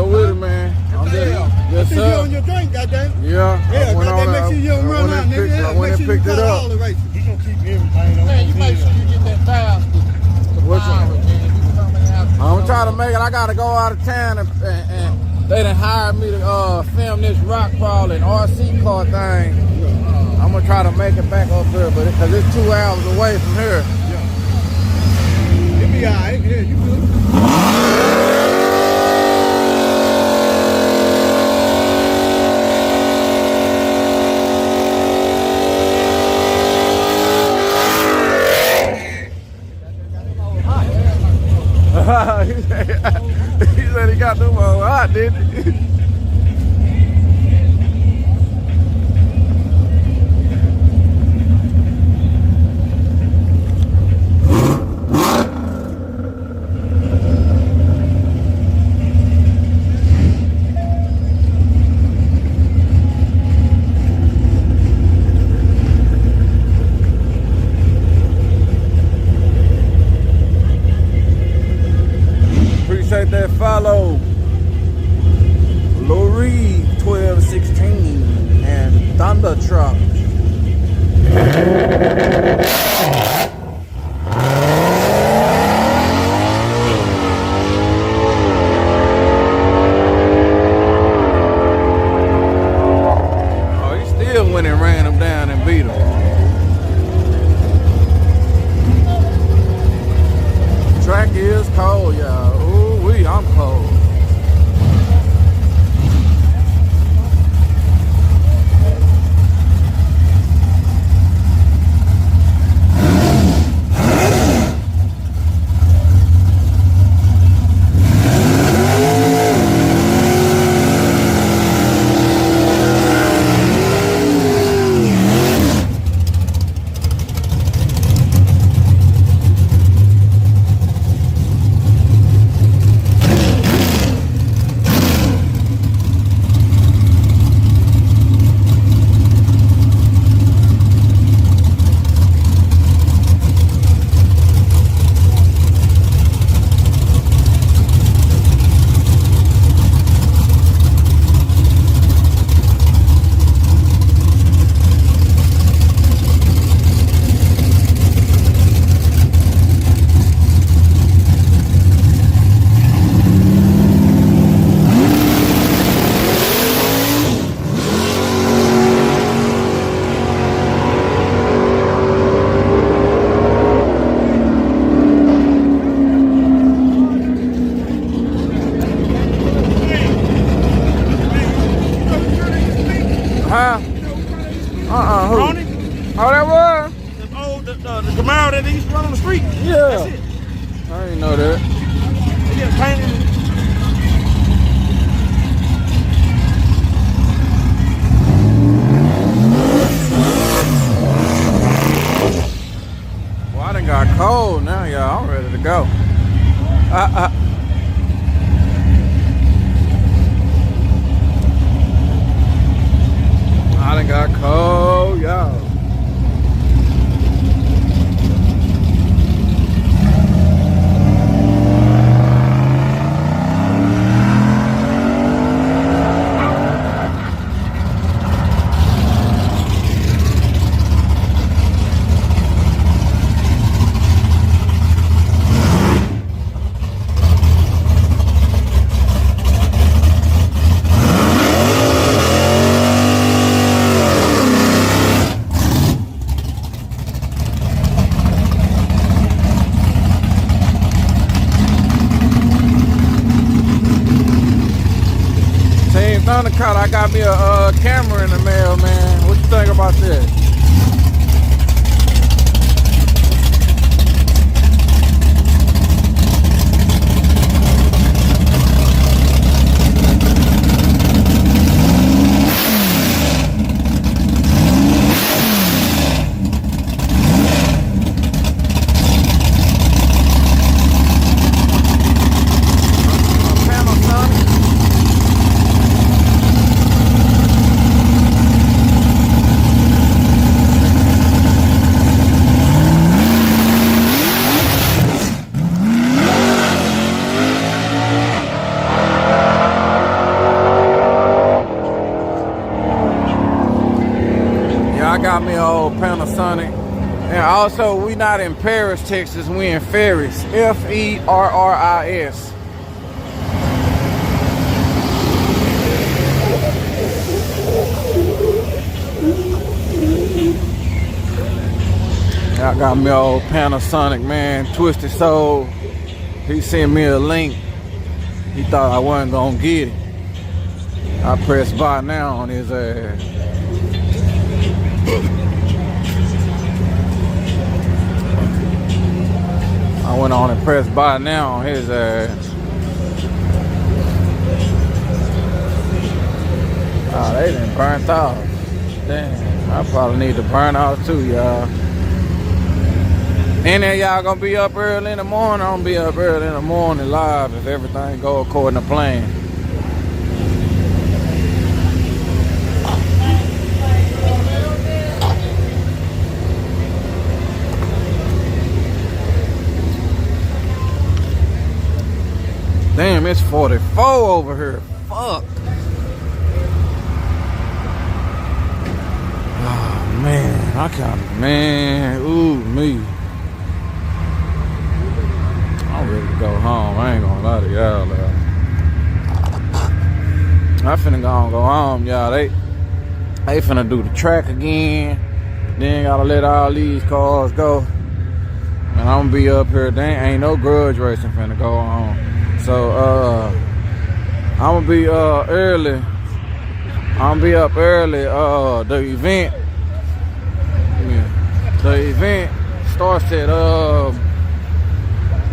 go with it, man. I'm just you on your drink, goddamn. Yeah. Goddamn, make sure you don't run out, nigga. I went and picked it up. He gonna keep everything. Man, you make sure you get that file. Which one? I'm trying to make it. I gotta go out of town and they done hired me to film this rock crawling RC car thing. I'm gonna try to make it back up here, but because it's 2 hours away from here. You'll be alright. Yeah, you good. He said he got them all hot, didn't he? Appreciate that follow. Lori 1216 and Thunder Truck. Oh, he still went and ran him down and beat him. Track is cold, y'all. Ooh, I'm cold. Huh? Who? Ronnie? Oh, that was? The Camaro that they used to run on the street. Yeah. That's it. I didn't know that. They get painted. Well, I done got cold now, y'all. I'm ready to go. I done got cold, y'all. Thundercat, I got me a camera in the mail, man. What you think about that? old Panasonic. And also, we not in Paris, Texas. We in Ferris. Ferris. I got me old Panasonic, man. Twisted Soul. He sent me a link. He thought I wasn't gonna get it. I pressed buy now on his ass. I went on and pressed buy now on his ass. Oh, they done burnt off. Damn, I probably need to burn off too, y'all. And then y'all gonna be up early in the morning. I'm gonna be up early in the morning live if everything go according to plan. Damn, it's 44 over here. Fuck. Oh man, I can't, man, ooh, me. I'm ready to go home. I ain't gonna lie to y'all. I finna go home, y'all. They finna do the track again. Then gotta let all these cars go. And I'm gonna be up here. There ain't no grudge racing finna go on. So I'm gonna be early. I'm gonna be up early. The event starts at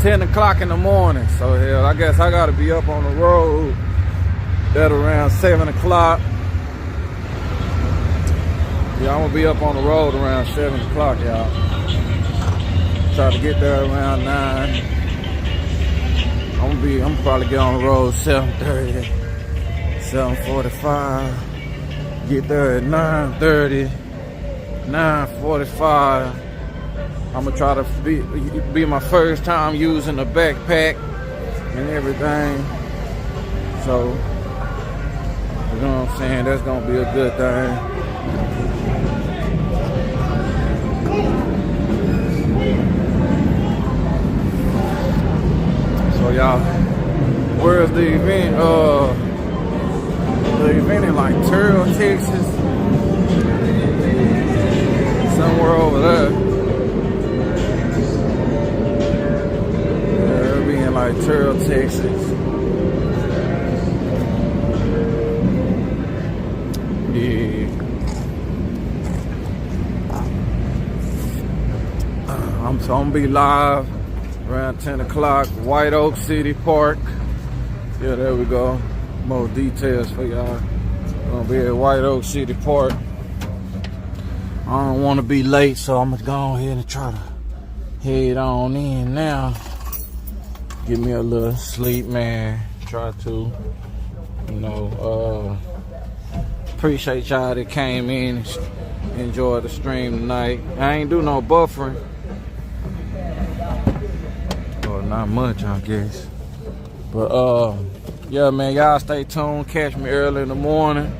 10 o'clock in the morning. So hell, I guess I gotta be up on the road at around 7 o'clock. Yeah, I'm gonna be up on the road around 7 o'clock, y'all. Try to get there around 9. I'm probably get on the road 7:30, 7:45. Get there at 9:30, 9:45. I'm gonna try to be my first time using a backpack and everything. So, you know what I'm saying? That's gonna be a good thing. So y'all, where's the event? The event in like Terrell, Texas. Somewhere over there. Yeah, it'll be in like Terrell, Texas. Yeah. I'm gonna be live around 10 o'clock, White Oak City Park. Yeah, there we go. More details for y'all. Gonna be at White Oak City Park. I don't want to be late, so I'm gonna go ahead and try to head on in now. Give me a little sleep, man. Try to, you know, appreciate y'all that came in and enjoyed the stream tonight. I ain't do no buffering. Not much, I guess. But yeah, man, y'all stay tuned. Catch me early in the morning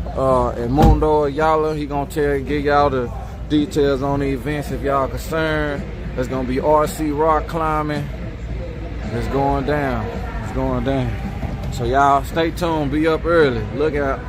at Mundo Yello. He gonna give y'all the details on the events if y'all concerned. There's gonna be RC rock climbing. It's going down. It's going down. So y'all stay tuned. Be up early. Look out.